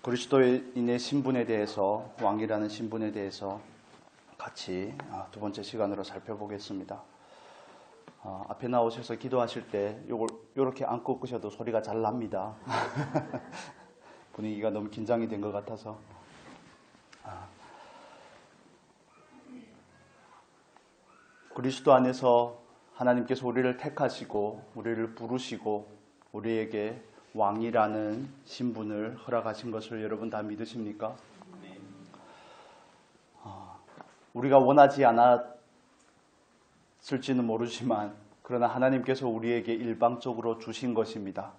그리스도인의 신분에 대해서, 왕이라는 신분에 대해서 같이 두 번째 시간으로 살펴보겠습니다. 앞에 나오셔서 기도하실 때 이렇게 안고 끄셔도 소리가 잘 납니다. 분위기가 너무 긴장이 된 것 같아서. 그리스도 안에서 하나님께서 우리를 택하시고 우리를 부르시고 우리에게 왕이라는 신분을 허락하신 것을 여러분 다 믿으십니까? 우리가 원하지 않았을지는 모르지만 그러나 하나님께서 우리에게 일방적으로 주신 것입니다.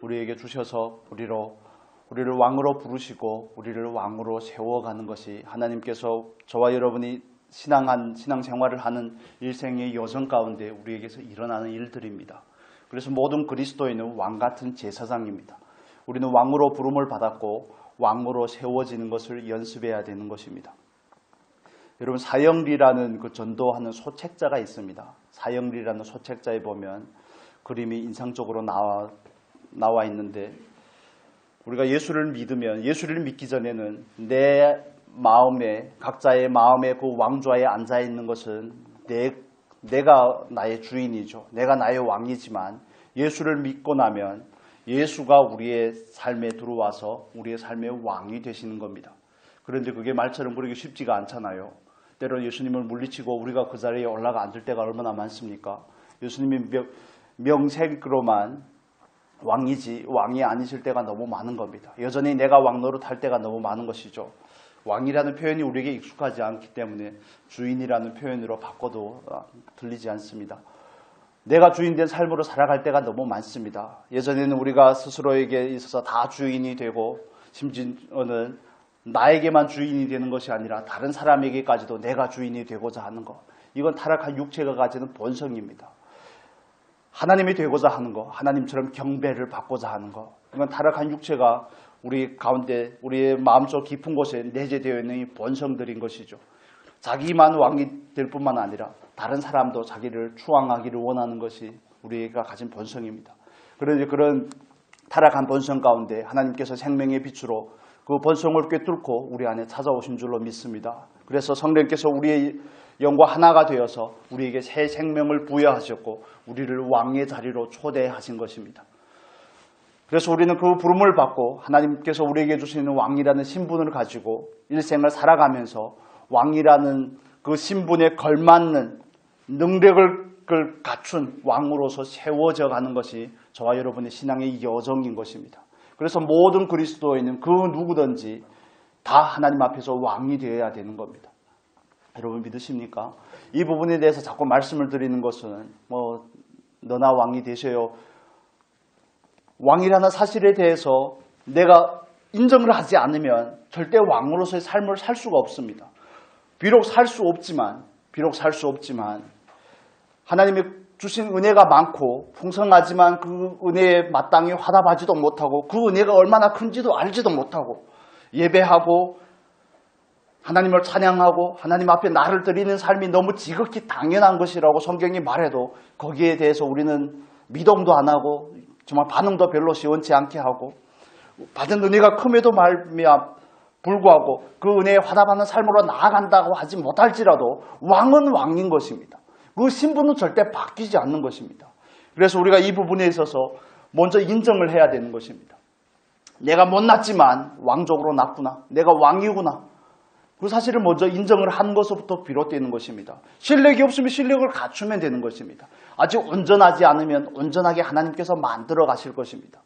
우리에게 주셔서 우리를 왕으로 부르시고 우리를 왕으로 세워가는 것이 하나님께서 저와 여러분이 신앙생활을 하는 일생의 여정 가운데 우리에게서 일어나는 일들입니다. 그래서 모든 그리스도인은 왕같은 제사장입니다. 우리는 왕으로 부름을 받았고 왕으로 세워지는 것을 연습해야 되는 것입니다. 여러분, 사형리라는 그 전도하는 소책자가 있습니다. 사형리라는 소책자에 보면 그림이 인상적으로 나와 있는데, 우리가 예수를 믿으면, 예수를 믿기 전에는 내 마음에, 각자의 마음에 그 왕좌에 앉아 있는 것은 내가 나의 주인이죠. 내가 나의 왕이지만 예수를 믿고 나면 예수가 우리의 삶에 들어와서 우리의 삶의 왕이 되시는 겁니다. 그런데 그게 말처럼 그러기 쉽지가 않잖아요. 때로는 예수님을 물리치고 우리가 그 자리에 올라가 앉을 때가 얼마나 많습니까? 예수님이 명색으로만 왕이지 왕이 아니실 때가 너무 많은 겁니다. 여전히 내가 왕 노릇할 때가 너무 많은 것이죠. 왕이라는 표현이 우리에게 익숙하지 않기 때문에 주인이라는 표현으로 바꿔도 들리지 않습니다. 내가 주인된 삶으로 살아갈 때가 너무 많습니다. 예전에는 우리가 스스로에게 있어서 다 주인이 되고 심지어는 나에게만 주인이 되는 것이 아니라 다른 사람에게까지도 내가 주인이 되고자 하는 것. 이건 타락한 육체가 가지는 본성입니다. 하나님이 되고자 하는 것, 하나님처럼 경배를 받고자 하는 것. 이건 타락한 육체가 우리 가운데, 우리의 마음속 깊은 곳에 내재되어 있는 이 본성들인 것이죠. 자기만 왕이 될 뿐만 아니라 다른 사람도 자기를 추앙하기를 원하는 것이 우리가 가진 본성입니다. 그런데 그런 타락한 본성 가운데 하나님께서 생명의 빛으로 그 본성을 꿰뚫고 우리 안에 찾아오신 줄로 믿습니다. 그래서 성령께서 우리의 영과 하나가 되어서 우리에게 새 생명을 부여하셨고 우리를 왕의 자리로 초대하신 것입니다. 그래서 우리는 그 부름을 받고 하나님께서 우리에게 주시는 왕이라는 신분을 가지고 일생을 살아가면서 왕이라는 그 신분에 걸맞는 능력을 갖춘 왕으로서 세워져 가는 것이 저와 여러분의 신앙의 여정인 것입니다. 그래서 모든 그리스도인은 그 누구든지 다 하나님 앞에서 왕이 되어야 되는 겁니다. 여러분 믿으십니까? 이 부분에 대해서 자꾸 말씀을 드리는 것은 너나 왕이 되셔요. 왕이라는 사실에 대해서 내가 인정을 하지 않으면 절대 왕으로서의 삶을 살 수가 없습니다. 비록 살 수 없지만 하나님이 주신 은혜가 많고 풍성하지만 그 은혜에 마땅히 화답하지도 못하고 그 은혜가 얼마나 큰지도 알지도 못하고 예배하고 하나님을 찬양하고 하나님 앞에 나를 드리는 삶이 너무 지극히 당연한 것이라고 성경이 말해도 거기에 대해서 우리는 미동도 안 하고 정말 반응도 별로 시원치 않게 하고 받은 은혜가 큼에도 불구하고 그 은혜에 화답하는 삶으로 나아간다고 하지 못할지라도 왕은 왕인 것입니다. 그 신분은 절대 바뀌지 않는 것입니다. 그래서 우리가 이 부분에 있어서 먼저 인정을 해야 되는 것입니다. 내가 못났지만 왕족으로 났구나. 내가 왕이구나. 그 사실을 먼저 인정을 한 것부터 비롯되는 것입니다. 실력이 없으면 실력을 갖추면 되는 것입니다. 아직 온전하지 않으면 온전하게 하나님께서 만들어 가실 것입니다.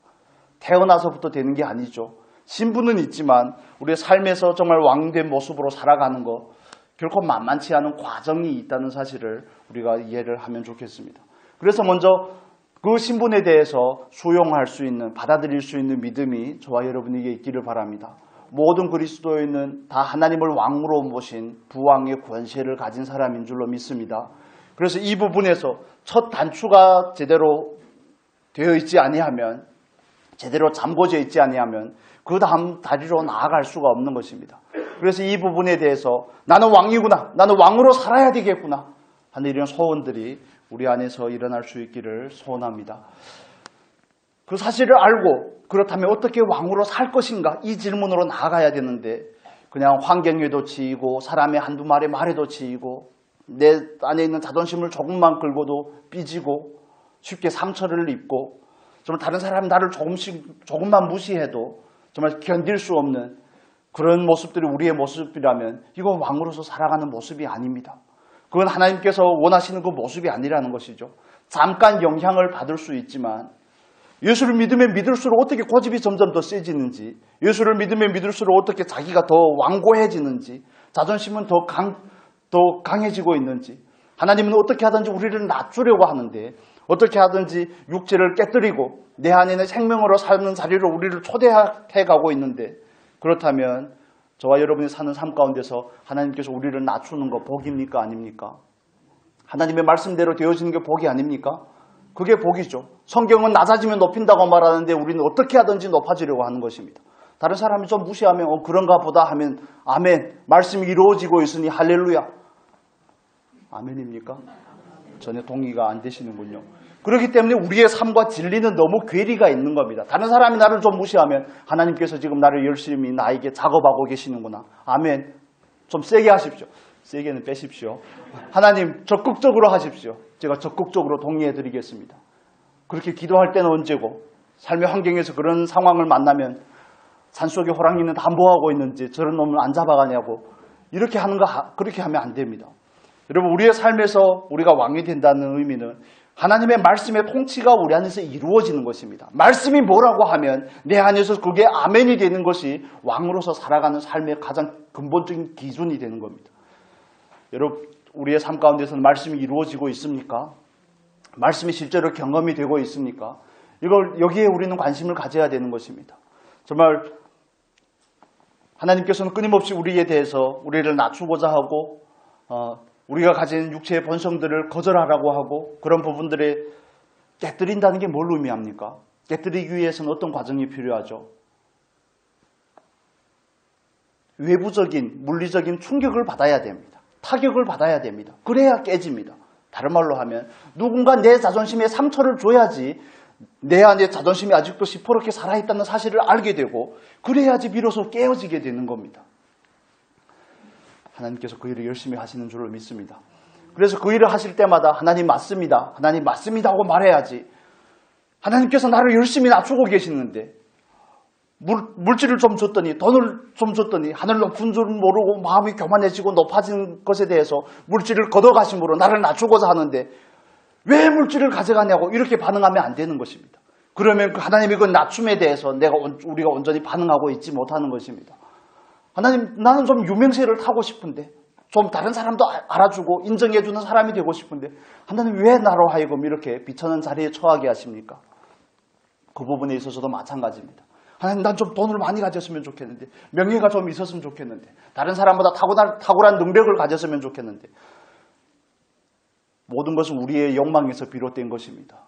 태어나서부터 되는 게 아니죠. 신분은 있지만 우리의 삶에서 정말 왕된 모습으로 살아가는 것 결코 만만치 않은 과정이 있다는 사실을 우리가 이해를 하면 좋겠습니다. 그래서 먼저 그 신분에 대해서 수용할 수 있는, 받아들일 수 있는 믿음이 저와 여러분에게 있기를 바랍니다. 모든 그리스도인은 다 하나님을 왕으로 모신 부왕의 권세를 가진 사람인 줄로 믿습니다. 그래서 이 부분에서 첫 단추가 제대로 되어 있지 아니하면, 제대로 잠궈져 있지 아니하면 그 다음 다리로 나아갈 수가 없는 것입니다. 그래서 이 부분에 대해서 나는 왕이구나, 나는 왕으로 살아야 되겠구나 하는 이런 소원들이 우리 안에서 일어날 수 있기를 소원합니다. 그 사실을 알고 그렇다면 어떻게 왕으로 살 것인가? 이 질문으로 나아가야 되는데 그냥 환경에도 치이고 사람의 한두 마리 말에도 치이고 내 안에 있는 자존심을 조금만 긁어도 삐지고 쉽게 상처를 입고 정말 다른 사람이 나를 조금만 무시해도 정말 견딜 수 없는 그런 모습들이 우리의 모습이라면 이건 왕으로서 살아가는 모습이 아닙니다. 그건 하나님께서 원하시는 그 모습이 아니라는 것이죠. 잠깐 영향을 받을 수 있지만 예수를 믿으면 믿을수록 어떻게 고집이 점점 더 세지는지, 예수를 믿으면 믿을수록 어떻게 자기가 더 완고해지는지, 자존심은 더 강해지고 있는지, 하나님은 어떻게 하든지 우리를 낮추려고 하는데 어떻게 하든지 육체를 깨뜨리고 내 안에는 생명으로 사는 자리로 우리를 초대해 가고 있는데, 그렇다면 저와 여러분이 사는 삶 가운데서 하나님께서 우리를 낮추는 거 복입니까? 아닙니까? 하나님의 말씀대로 되어지는 게 복이 아닙니까? 그게 복이죠. 성경은 낮아지면 높인다고 말하는데 우리는 어떻게 하든지 높아지려고 하는 것입니다. 다른 사람이 좀 무시하면 그런가 보다 하면 아멘, 말씀이 이루어지고 있으니 할렐루야. 아멘입니까? 전혀 동의가 안 되시는군요. 그렇기 때문에 우리의 삶과 진리는 너무 괴리가 있는 겁니다. 다른 사람이 나를 좀 무시하면 하나님께서 지금 나를 열심히 나에게 작업하고 계시는구나. 아멘. 좀 세게 하십시오. 세게는 빼십시오. 하나님 적극적으로 하십시오. 제가 적극적으로 동의해 드리겠습니다. 그렇게 기도할 때는 언제고 삶의 환경에서 그런 상황을 만나면 산속에 호랑이는 담보하고 있는지 저런 놈을 안 잡아가냐고 이렇게 그렇게 하면 안 됩니다. 여러분, 우리의 삶에서 우리가 왕이 된다는 의미는 하나님의 말씀의 통치가 우리 안에서 이루어지는 것입니다. 말씀이 뭐라고 하면 내 안에서 그게 아멘이 되는 것이 왕으로서 살아가는 삶의 가장 근본적인 기준이 되는 겁니다. 여러분, 우리의 삶 가운데서는 말씀이 이루어지고 있습니까? 말씀이 실제로 경험이 되고 있습니까? 여기에 우리는 관심을 가져야 되는 것입니다. 정말 하나님께서는 끊임없이 우리에 대해서 우리를 낮추고자 하고 우리가 가진 육체의 본성들을 거절하라고 하고 그런 부분들에 깨뜨린다는 게 뭘 의미합니까? 깨뜨리기 위해서는 어떤 과정이 필요하죠? 외부적인 물리적인 충격을 받아야 됩니다. 타격을 받아야 됩니다. 그래야 깨집니다. 다른 말로 하면 누군가 내 자존심에 상처를 줘야지 내 안에 자존심이 아직도 시퍼렇게 살아있다는 사실을 알게 되고 그래야지 비로소 깨어지게 되는 겁니다. 하나님께서 그 일을 열심히 하시는 줄을 믿습니다. 그래서 그 일을 하실 때마다 하나님 맞습니다. 하나님 맞습니다 하고 말해야지. 하나님께서 나를 열심히 낮추고 계시는데 물질을 좀 줬더니 돈을 좀 줬더니 하늘 높은 줄 모르고 마음이 교만해지고 높아진 것에 대해서 물질을 걷어가심으로 나를 낮추고자 하는데 왜 물질을 가져가냐고 이렇게 반응하면 안 되는 것입니다. 그러면 하나님의 그 낮춤에 대해서 우리가 온전히 반응하고 있지 못하는 것입니다. 하나님, 나는 좀 유명세를 타고 싶은데 좀 다른 사람도 알아주고 인정해주는 사람이 되고 싶은데 하나님 왜 나로 하여금 이렇게 비천한 자리에 처하게 하십니까? 그 부분에 있어서도 마찬가지입니다. 하나님, 난 좀 돈을 많이 가졌으면 좋겠는데 명예가 좀 있었으면 좋겠는데 다른 사람보다 탁월한 능력을 가졌으면 좋겠는데 모든 것은 우리의 욕망에서 비롯된 것입니다.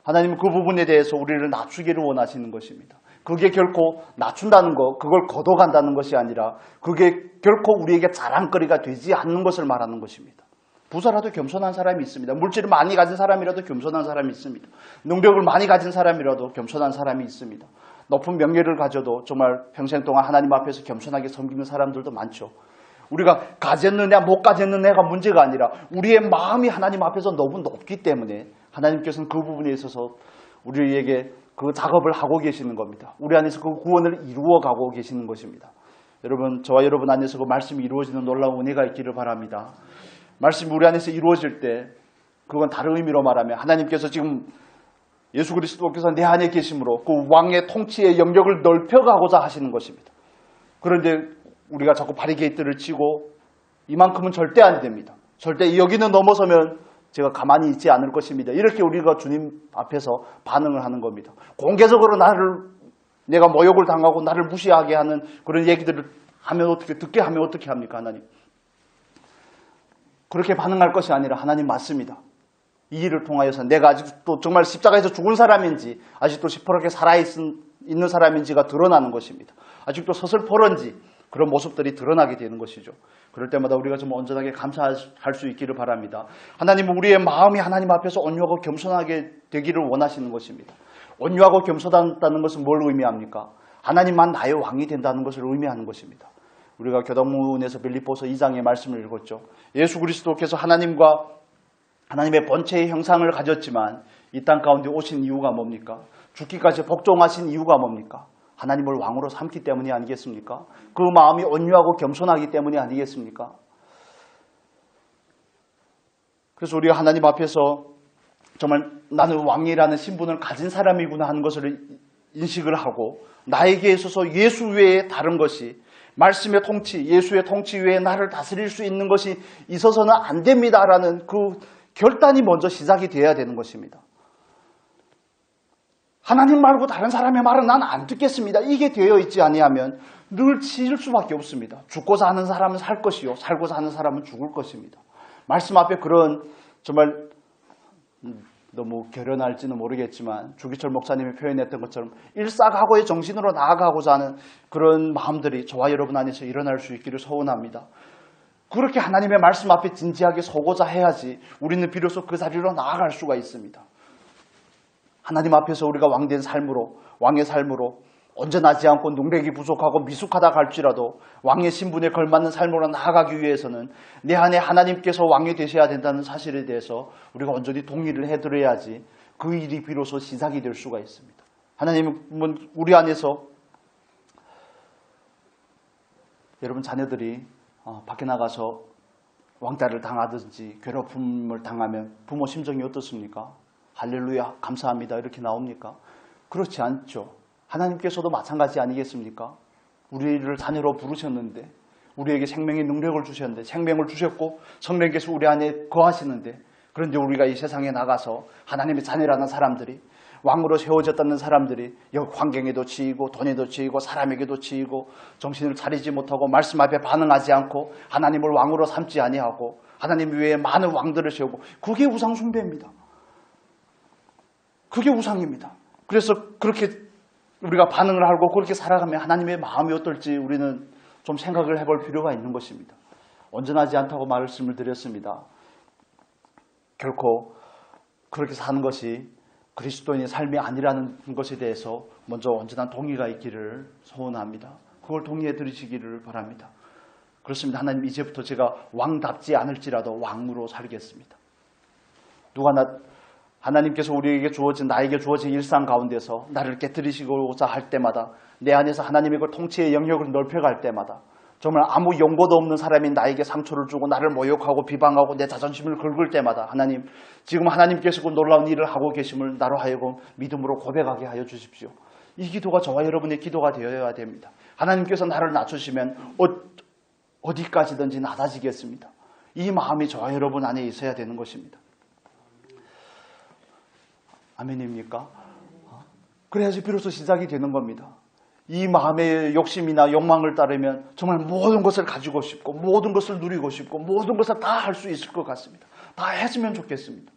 하나님은 그 부분에 대해서 우리를 낮추기를 원하시는 것입니다. 그게 결코 낮춘다는 것, 그걸 걷어간다는 것이 아니라 그게 결코 우리에게 자랑거리가 되지 않는 것을 말하는 것입니다. 부자라도 겸손한 사람이 있습니다. 물질을 많이 가진 사람이라도 겸손한 사람이 있습니다. 능력을 많이 가진 사람이라도 겸손한 사람이 있습니다. 높은 명예를 가져도 정말 평생 동안 하나님 앞에서 겸손하게 섬기는 사람들도 많죠. 우리가 가졌느냐 못 가졌느냐가 문제가 아니라 우리의 마음이 하나님 앞에서 너무 높기 때문에 하나님께서는 그 부분에 있어서 우리에게 그 작업을 하고 계시는 겁니다. 우리 안에서 그 구원을 이루어가고 계시는 것입니다. 여러분, 저와 여러분 안에서 그 말씀이 이루어지는 놀라운 은혜가 있기를 바랍니다. 말씀이 우리 안에서 이루어질 때 그건 다른 의미로 말하면 하나님께서 지금 예수 그리스도께서 내 안에 계심으로 그 왕의 통치의 영역을 넓혀가고자 하시는 것입니다. 그런데 우리가 자꾸 바리게이트를 치고 이만큼은 절대 안 됩니다. 절대 여기는 넘어서면 제가 가만히 있지 않을 것입니다. 이렇게 우리가 주님 앞에서 반응을 하는 겁니다. 공개적으로 내가 모욕을 당하고 나를 무시하게 하는 그런 얘기들을 듣게 하면 어떻게 합니까, 하나님? 그렇게 반응할 것이 아니라 하나님 맞습니다. 이 일을 통하여서 내가 아직도 정말 십자가에서 죽은 사람인지 아직도 시퍼렇게 살아있는 사람인지가 드러나는 것입니다. 아직도 서슬퍼런지 그런 모습들이 드러나게 되는 것이죠. 그럴 때마다 우리가 좀 온전하게 감사할 수 있기를 바랍니다. 하나님은 우리의 마음이 하나님 앞에서 온유하고 겸손하게 되기를 원하시는 것입니다. 온유하고 겸손하다는 것은 뭘 의미합니까? 하나님만 나의 왕이 된다는 것을 의미하는 것입니다. 우리가 교동문에서 빌립보서 2장의 말씀을 읽었죠. 예수 그리스도께서 하나님의 본체의 형상을 가졌지만 이 땅 가운데 오신 이유가 뭡니까? 죽기까지 복종하신 이유가 뭡니까? 하나님을 왕으로 삼기 때문이 아니겠습니까? 그 마음이 온유하고 겸손하기 때문이 아니겠습니까? 그래서 우리가 하나님 앞에서 정말 나는 왕이라는 신분을 가진 사람이구나 하는 것을 인식을 하고 나에게 있어서 예수 외에 다른 것이 말씀의 통치, 예수의 통치 외에 나를 다스릴 수 있는 것이 있어서는 안 됩니다라는 그 결단이 먼저 시작이 되어야 되는 것입니다. 하나님 말고 다른 사람의 말은 난 안 듣겠습니다. 이게 되어 있지 아니하면 늘 치일 수밖에 없습니다. 죽고 사는 사람은 살 것이요 살고 사는 사람은 죽을 것입니다. 말씀 앞에 그런 정말 너무 결연할지는 모르겠지만 주기철 목사님이 표현했던 것처럼 일사각오의 정신으로 나아가고자 하는 그런 마음들이 저와 여러분 안에서 일어날 수 있기를 소원합니다. 그렇게 하나님의 말씀 앞에 진지하게 서고자 해야지 우리는 비로소 그 자리로 나아갈 수가 있습니다. 하나님 앞에서 우리가 왕된 삶으로, 왕의 삶으로 온전하지 않고 능력이 부족하고 미숙하다 할지라도 왕의 신분에 걸맞는 삶으로 나아가기 위해서는 내 안에 하나님께서 왕이 되셔야 된다는 사실에 대해서 우리가 온전히 동의를 해드려야지 그 일이 비로소 시작이 될 수가 있습니다. 하나님은 우리 안에서 여러분 자녀들이 밖에 나가서 왕따를 당하든지 괴롭힘을 당하면 부모 심정이 어떻습니까? 할렐루야 감사합니다 이렇게 나옵니까? 그렇지 않죠. 하나님께서도 마찬가지 아니겠습니까? 우리를 자녀로 부르셨는데 우리에게 생명의 능력을 주셨는데 생명을 주셨고 성령께서 우리 안에 거하시는데 그런데 우리가 이 세상에 나가서 하나님의 자녀라는 사람들이 왕으로 세워졌다는 사람들이 환경에도 치이고 돈에도 치이고 사람에게도 치이고 정신을 차리지 못하고 말씀 앞에 반응하지 않고 하나님을 왕으로 삼지 아니하고 하나님 외에 많은 왕들을 세우고 그게 우상 숭배입니다. 그게 우상입니다. 그래서 그렇게 우리가 반응을 하고 그렇게 살아가면 하나님의 마음이 어떨지 우리는 좀 생각을 해볼 필요가 있는 것입니다. 온전하지 않다고 말씀을 드렸습니다. 결코 그렇게 사는 것이 그리스도인의 삶이 아니라는 것에 대해서 먼저 온전한 동의가 있기를 소원합니다. 그걸 동의해 드리시기를 바랍니다. 그렇습니다. 하나님 이제부터 제가 왕답지 않을지라도 왕으로 살겠습니다. 하나님께서 우리에게 나에게 주어진 일상 가운데서 나를 깨뜨리시고자 할 때마다 내 안에서 하나님의 그 통치의 영역을 넓혀갈 때마다 정말 아무 용고도 없는 사람이 나에게 상처를 주고 나를 모욕하고 비방하고 내 자존심을 긁을 때마다 하나님 지금 하나님께서 그 놀라운 일을 하고 계심을 나로 하여금 믿음으로 고백하게 하여 주십시오. 이 기도가 저와 여러분의 기도가 되어야 됩니다. 하나님께서 나를 낮추시면 어디까지든지 낮아지겠습니다. 이 마음이 저와 여러분 안에 있어야 되는 것입니다. 아멘입니까? 그래야지 비로소 시작이 되는 겁니다. 이 마음의 욕심이나 욕망을 따르면 정말 모든 것을 가지고 싶고 모든 것을 누리고 싶고 모든 것을 다 할 수 있을 것 같습니다. 다 했으면 좋겠습니다.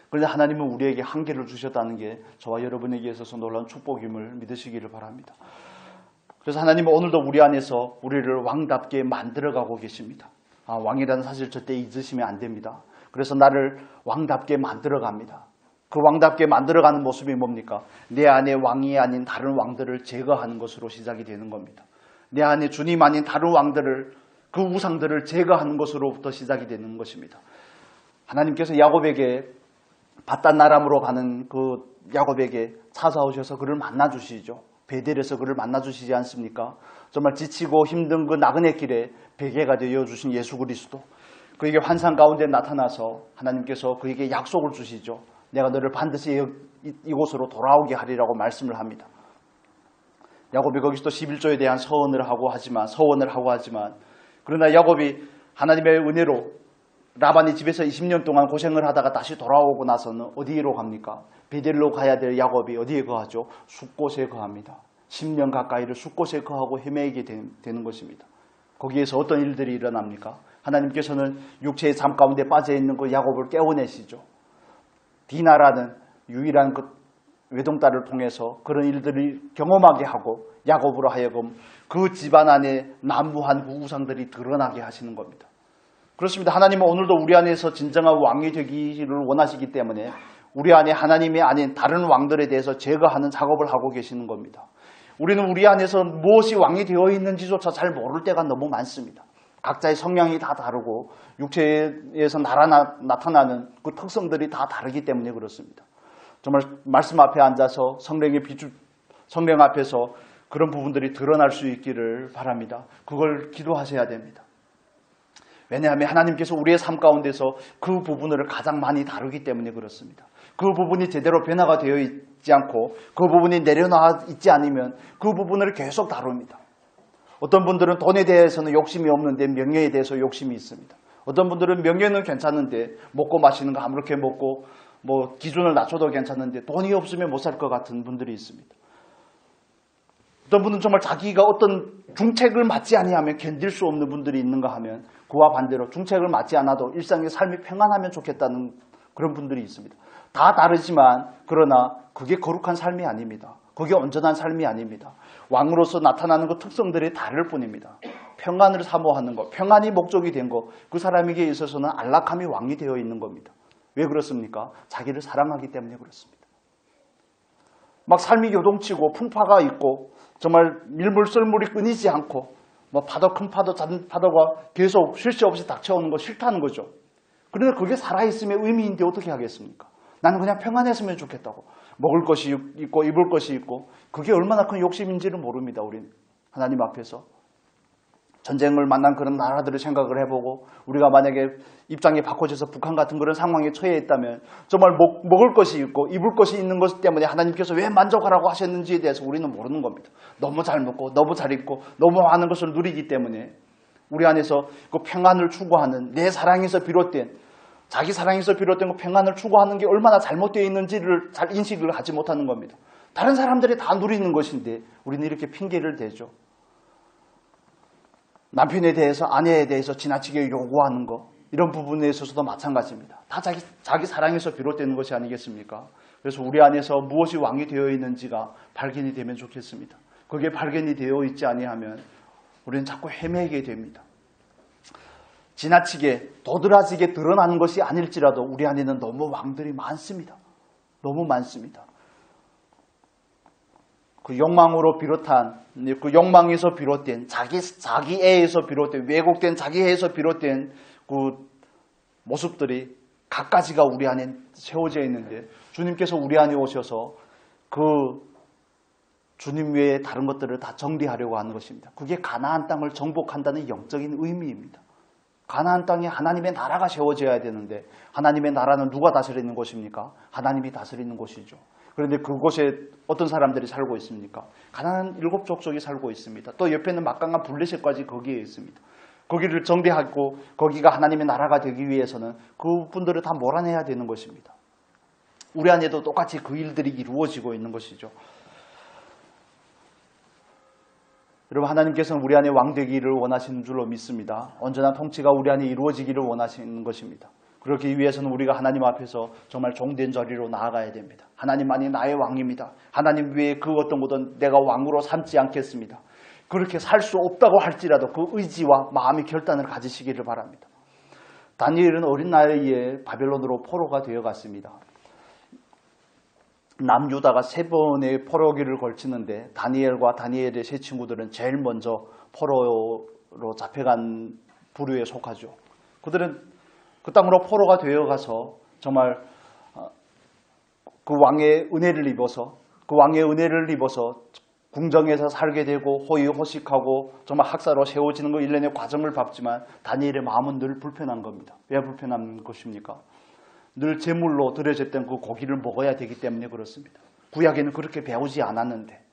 그런데 하나님은 우리에게 한계를 주셨다는 게 저와 여러분에게 있어서 놀라운 축복임을 믿으시기를 바랍니다. 그래서 하나님은 오늘도 우리 안에서 우리를 왕답게 만들어가고 계십니다. 왕이라는 사실 절대 잊으시면 안 됩니다. 그래서 나를 왕답게 만들어갑니다. 그 왕답게 만들어가는 모습이 뭡니까? 내 안에 왕이 아닌 다른 왕들을 제거하는 것으로 시작이 되는 겁니다. 내 안에 주님 아닌 다른 왕들을 그 우상들을 제거하는 것으로부터 시작이 되는 것입니다. 하나님께서 야곱에게 바단 아람으로 가는 그 야곱에게 찾아오셔서 그를 만나주시죠. 베델에서 그를 만나주시지 않습니까? 정말 지치고 힘든 그 나그네 길에 베개가 되어주신 예수 그리스도 그에게 환상 가운데 나타나서 하나님께서 그에게 약속을 주시죠. 내가 너를 반드시 이곳으로 돌아오게 하리라고 말씀을 합니다. 야곱이 거기서 또 11조에 대한 서원을 하고 하지만 그러나 야곱이 하나님의 은혜로 라반이 집에서 20년 동안 고생을 하다가 다시 돌아오고 나서는 어디로 갑니까? 베델로 가야 될 야곱이 어디에 거하죠? 숫곳에 거합니다. 10년 가까이를 숫곳에 거하고 헤매게 되는 것입니다. 거기에서 어떤 일들이 일어납니까? 하나님께서는 육체의 잠 가운데 빠져있는 그 야곱을 깨워내시죠. 디나라는 유일한 그 외동딸을 통해서 그런 일들을 경험하게 하고 야곱으로 하여금 그 집안 안에 난무한 그 우상들이 드러나게 하시는 겁니다. 그렇습니다. 하나님은 오늘도 우리 안에서 진정한 왕이 되기를 원하시기 때문에 우리 안에 하나님이 아닌 다른 왕들에 대해서 제거하는 작업을 하고 계시는 겁니다. 우리는 우리 안에서 무엇이 왕이 되어 있는지조차 잘 모를 때가 너무 많습니다. 각자의 성향이 다 다르고 육체에서 나타나는 그 특성들이 다 다르기 때문에 그렇습니다. 정말 말씀 앞에 앉아서 성령 앞에서 그런 부분들이 드러날 수 있기를 바랍니다. 그걸 기도하셔야 됩니다. 왜냐하면 하나님께서 우리의 삶 가운데서 그 부분을 가장 많이 다루기 때문에 그렇습니다. 그 부분이 제대로 변화가 되어 있지 않고 그 부분이 내려놔 있지 않으면 그 부분을 계속 다룹니다. 어떤 분들은 돈에 대해서는 욕심이 없는데 명예에 대해서 욕심이 있습니다. 어떤 분들은 명예는 괜찮은데 먹고 마시는 거 아무렇게 먹고 기준을 낮춰도 괜찮은데 돈이 없으면 못 살 것 같은 분들이 있습니다. 어떤 분은 정말 자기가 어떤 중책을 맞지 아니하면 견딜 수 없는 분들이 있는가 하면 그와 반대로 중책을 맞지 않아도 일상의 삶이 평안하면 좋겠다는 그런 분들이 있습니다. 다 다르지만 그러나 그게 거룩한 삶이 아닙니다. 그게 온전한 삶이 아닙니다. 왕으로서 나타나는 그 특성들이 다를 뿐입니다. 평안을 사모하는 것, 평안이 목적이 된 것, 그 사람에게 있어서는 안락함이 왕이 되어 있는 겁니다. 왜 그렇습니까? 자기를 사랑하기 때문에 그렇습니다. 막 삶이 요동치고 풍파가 있고 정말 밀물 썰물이 끊이지 않고 파도 큰 파도 작은 파도가 계속 쉴 새 없이 닥쳐오는 거 싫다는 거죠. 그런데 그게 살아있음의 의미인데 어떻게 하겠습니까? 나는 그냥 평안했으면 좋겠다고. 먹을 것이 있고 입을 것이 있고 그게 얼마나 큰 욕심인지를 모릅니다. 우리는 하나님 앞에서. 전쟁을 만난 그런 나라들을 생각을 해보고 우리가 만약에 입장이 바꿔져서 북한 같은 그런 상황에 처해 있다면 정말 먹을 것이 있고 입을 것이 있는 것 때문에 하나님께서 왜 만족하라고 하셨는지에 대해서 우리는 모르는 겁니다. 너무 잘 먹고 너무 잘 입고 너무 많은 것을 누리기 때문에 우리 안에서 그 평안을 추구하는 내 사랑에서 비롯된 자기 사랑에서 비롯된 그 평안을 추구하는 게 얼마나 잘못되어 있는지를 잘 인식을 하지 못하는 겁니다. 다른 사람들이 다 누리는 것인데 우리는 이렇게 핑계를 대죠. 남편에 대해서 아내에 대해서 지나치게 요구하는 것 이런 부분에 있어서도 마찬가지입니다. 다 자기 사랑에서 비롯되는 것이 아니겠습니까? 그래서 우리 안에서 무엇이 왕이 되어 있는지가 발견이 되면 좋겠습니다. 그게 발견이 되어 있지 아니하면 우리는 자꾸 헤매게 됩니다. 지나치게 도드라지게 드러나는 것이 아닐지라도 우리 안에는 너무 왕들이 많습니다. 너무 많습니다. 그 욕망으로 비롯한 그 욕망에서 비롯된 자기 애에서 비롯된 왜곡된 자기 애에서 비롯된 그 모습들이 갖가지가 우리 안에 세워져 있는데 주님께서 우리 안에 오셔서 그 주님 외에 다른 것들을 다 정리하려고 하는 것입니다. 그게 가나안 땅을 정복한다는 영적인 의미입니다. 가나안 땅에 하나님의 나라가 세워져야 되는데 하나님의 나라는 누가 다스리는 곳입니까? 하나님이 다스리는 곳이죠. 그런데 그곳에 어떤 사람들이 살고 있습니까? 가나안 7족속이 살고 있습니다. 또 옆에는 막강한 블레셋까지 거기에 있습니다. 거기를 정리하고 거기가 하나님의 나라가 되기 위해서는 그분들을 다 몰아내야 되는 것입니다. 우리 안에도 똑같이 그 일들이 이루어지고 있는 것이죠. 여러분 하나님께서는 우리 안에 왕 되기를 원하시는 줄로 믿습니다. 온전한 통치가 우리 안에 이루어지기를 원하시는 것입니다. 그렇기 위해서는 우리가 하나님 앞에서 정말 종된 자리로 나아가야 됩니다. 하나님만이 나의 왕입니다. 하나님 외에 그 어떤 것은 내가 왕으로 삼지 않겠습니다. 그렇게 살 수 없다고 할지라도 그 의지와 마음의 결단을 가지시기를 바랍니다. 다니엘은 어린 나이에 바벨론으로 포로가 되어갔습니다. 남유다가 3번의 포로기를 걸치는데 다니엘과 다니엘의 세 친구들은 제일 먼저 포로로 잡혀간 부류에 속하죠. 그들은 그 땅으로 포로가 되어가서 정말 그 왕의 은혜를 입어서 궁정에서 살게 되고 호의호식하고 정말 학사로 세워지는 그 일련의 과정을 밟지만 다니엘의 마음은 늘 불편한 겁니다. 왜 불편한 것입니까? 늘 제물로 드려졌던 그 고기를 먹어야 되기 때문에 그렇습니다. 구약에는 그렇게 배우지 않았는데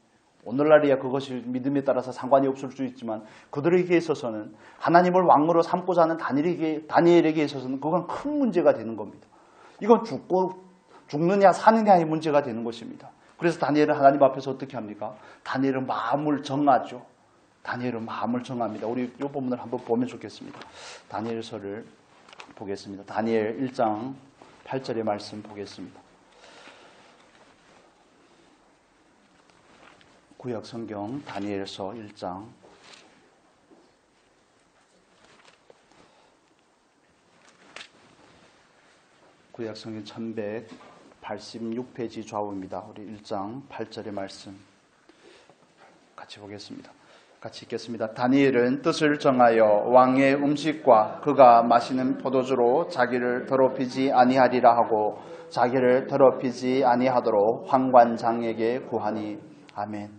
오늘날이야 그것이 믿음에 따라서 상관이 없을 수 있지만 그들에게 있어서는 하나님을 왕으로 삼고자 하는 다니엘에게 있어서는 그건 큰 문제가 되는 겁니다. 이건 죽느냐 사느냐의 문제가 되는 것입니다. 그래서 다니엘은 하나님 앞에서 어떻게 합니까? 다니엘은 마음을 정하죠. 다니엘은 마음을 정합니다. 우리 이 부분을 한번 보면 좋겠습니다. 다니엘서를 보겠습니다. 다니엘 1장 8절의 말씀 보겠습니다. 구약 성경 다니엘서 1장 구약 성경 86페이지 좌우입니다. 우리 1장 8절의 말씀 같이 보겠습니다. 같이 읽겠습니다. 다니엘은 뜻을 정하여 왕의 음식과 그가 마시는 포도주로 자기를 더럽히지 아니하리라 하고 자기를 더럽히지 아니하도록 환관장에게 구하니. 아멘.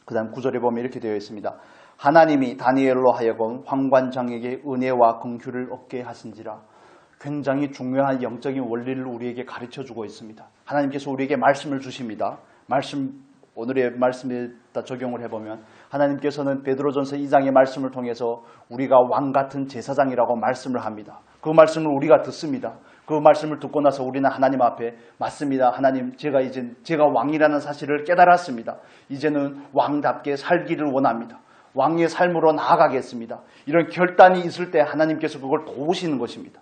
그 다음 9절에 보면 이렇게 되어 있습니다. 하나님이 다니엘로 하여금 환관장에게 은혜와 긍휼을 얻게 하신지라. 굉장히 중요한 영적인 원리를 우리에게 가르쳐주고 있습니다. 하나님께서 우리에게 말씀을 주십니다. 오늘의 말씀에다 적용을 해보면 하나님께서는 베드로전서 2장의 말씀을 통해서 우리가 왕같은 제사장이라고 말씀을 합니다. 그 말씀을 우리가 듣습니다. 그 말씀을 듣고 나서 우리는 하나님 앞에 맞습니다. 하나님, 제가 왕이라는 사실을 깨달았습니다. 이제는 왕답게 살기를 원합니다. 왕의 삶으로 나아가겠습니다. 이런 결단이 있을 때 하나님께서 그걸 도우시는 것입니다.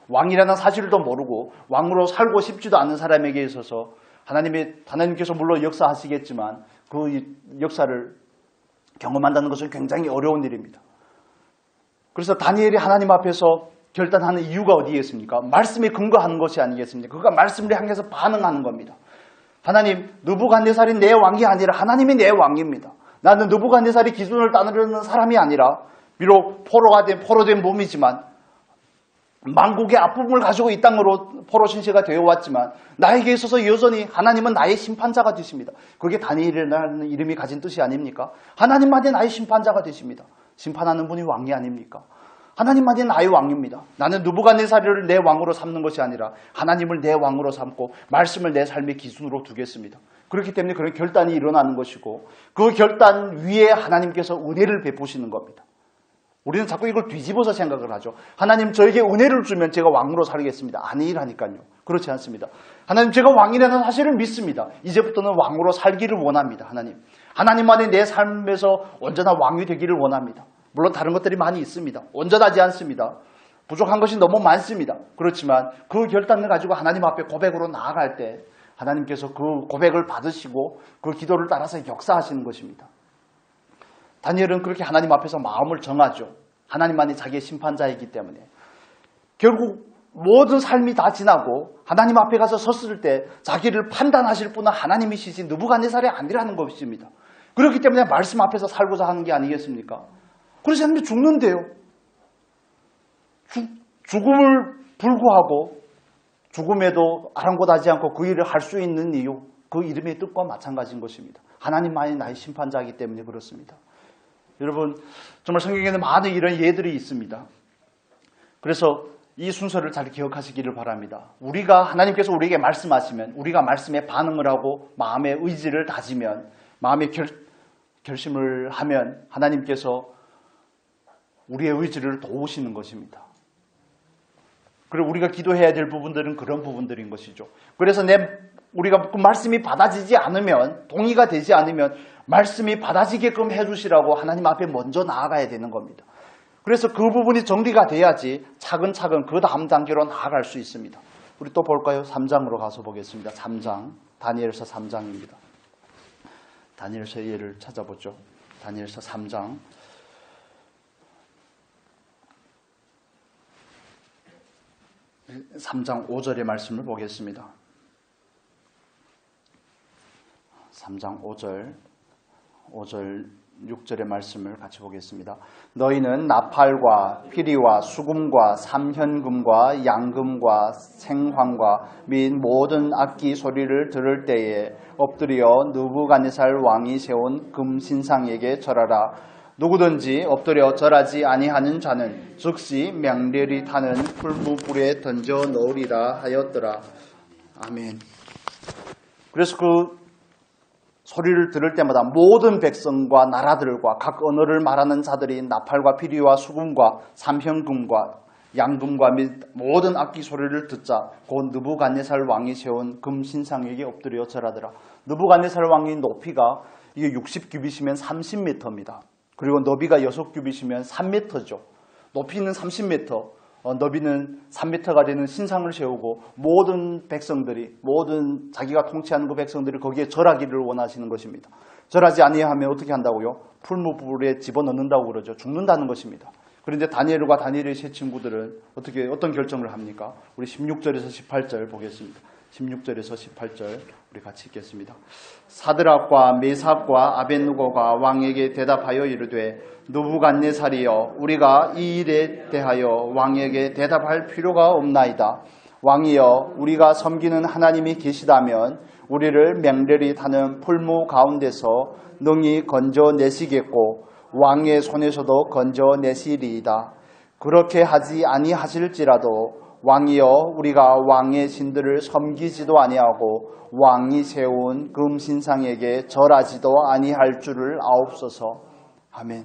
왕이라는 사실도 모르고 왕으로 살고 싶지도 않은 사람에게 있어서 하나님께서 물론 역사하시겠지만 그 역사를 경험한다는 것은 굉장히 어려운 일입니다. 그래서 다니엘이 하나님 앞에서 결단하는 이유가 어디에 있습니까? 말씀에 근거하는 것이 아니겠습니까? 그가 말씀을 향해서 반응하는 겁니다. 하나님, 느부갓네살이 내 왕이 아니라 하나님이 내 왕입니다. 나는 느부갓네살이 기준을 따르는 사람이 아니라 비록 포로된 몸이지만 만국의 아픔을 가지고 이 땅으로 포로 신세가 되어 왔지만 나에게 있어서 여전히 하나님은 나의 심판자가 되십니다. 그게 다니엘이라는 이름이 가진 뜻이 아닙니까? 하나님만이 나의 심판자가 되십니다. 심판하는 분이 왕이 아닙니까? 하나님만이 나의 왕입니다. 나는 느부갓네살을 내 왕으로 삼는 것이 아니라 하나님을 내 왕으로 삼고 말씀을 내 삶의 기준으로 두겠습니다. 그렇기 때문에 그런 결단이 일어나는 것이고 그 결단 위에 하나님께서 은혜를 베푸시는 겁니다. 우리는 자꾸 이걸 뒤집어서 생각을 하죠. 하나님, 저에게 은혜를 주면 제가 왕으로 살겠습니다. 아니라니까요. 그렇지 않습니다. 하나님, 제가 왕이라는 사실을 믿습니다. 이제부터는 왕으로 살기를 원합니다. 하나님만이 내 삶에서 온전한 왕이 되기를 원합니다. 물론 다른 것들이 많이 있습니다. 온전하지 않습니다. 부족한 것이 너무 많습니다. 그렇지만 그 결단을 가지고 하나님 앞에 고백으로 나아갈 때 하나님께서 그 고백을 받으시고 그 기도를 따라서 역사하시는 것입니다. 다니엘은 그렇게 하나님 앞에서 마음을 정하죠. 하나님만이 자기의 심판자이기 때문에. 결국 모든 삶이 다 지나고 하나님 앞에 가서 섰을 때 자기를 판단하실 분은 하나님이시지 느부갓네살이 아니라는 것입니다. 그렇기 때문에 말씀 앞에서 살고자 하는 게 아니겠습니까? 그래서 하나님이 죽는데요. 죽음을 불구하고 죽음에도 아랑곳하지 않고 그 일을 할 수 있는 이유, 그 이름의 뜻과 마찬가지인 것입니다. 하나님만이 나의 심판자이기 때문에 그렇습니다. 여러분, 정말 성경에는 많은 이런 예들이 있습니다. 그래서 이 순서를 잘 기억하시기를 바랍니다. 하나님께서 우리에게 말씀하시면, 우리가 말씀에 반응을 하고 마음의 의지를 다지면, 마음의 결심을 하면 하나님께서 우리의 의지를 도우시는 것입니다. 그리고 우리가 기도해야 될 부분들은 그런 부분들인 것이죠. 그래서 우리가 그 말씀이 받아지지 않으면, 동의가 되지 않으면 말씀이 받아지게끔 해주시라고 하나님 앞에 먼저 나아가야 되는 겁니다. 그래서 그 부분이 정리가 돼야지 차근차근 그 다음 단계로 나아갈 수 있습니다. 우리 또 볼까요? 3장으로 가서 보겠습니다. 3장, 다니엘서 3장입니다. 다니엘서의 예를 찾아보죠. 다니엘서 3장. 3장 5절의 말씀을 보겠습니다. 3장 5절, 6절의 말씀을 같이 보겠습니다. 너희는 나팔과 피리와 수금과 삼현금과 양금과 생황과 및 모든 악기 소리를 들을 때에 엎드려 느부갓네살 왕이 세운 금신상에게 절하라. 누구든지 엎드려 절하지 아니하는 자는 즉시 맹렬히 타는 풀무불에 던져 넣으리라 하였더라. 아멘. 그래서 그 소리를 들을 때마다 모든 백성과 나라들과 각 언어를 말하는 자들이 나팔과 피리와 수금과 삼현금과 양금과 및 모든 악기 소리를 듣자 곧 느부갓네살 왕이 세운 금신상에게 엎드려 절하더라. 느부갓네살 왕의 높이가 이게 60규빗이면 30m입니다. 그리고 너비가 6규빗이면 3m죠. 높이는 30m, 너비는 3m가 되는 신상을 세우고 모든 백성들이, 모든 자기가 통치하는 그 백성들이 거기에 절하기를 원하시는 것입니다. 절하지 아니하면 어떻게 한다고요? 풀무불에 집어넣는다고 그러죠. 죽는다는 것입니다. 그런데 다니엘과 다니엘의 세 친구들은 어떤 결정을 합니까? 우리 16절에서 18절 보겠습니다. 16절에서 18절 우리 같이 읽겠습니다. 사드락과 메삭과 아벳느고가 왕에게 대답하여 이르되 느부갓네살이여 우리가 이 일에 대하여 왕에게 대답할 필요가 없나이다. 왕이여 우리가 섬기는 하나님이 계시다면 우리를 맹렬히 타는 풀무 가운데서 능히 건져내시겠고 왕의 손에서도 건져내시리이다. 그렇게 하지 아니하실지라도 왕이여 우리가 왕의 신들을 섬기지도 아니하고 왕이 세운 금신상에게 절하지도 아니할 줄을 아옵소서. 아멘.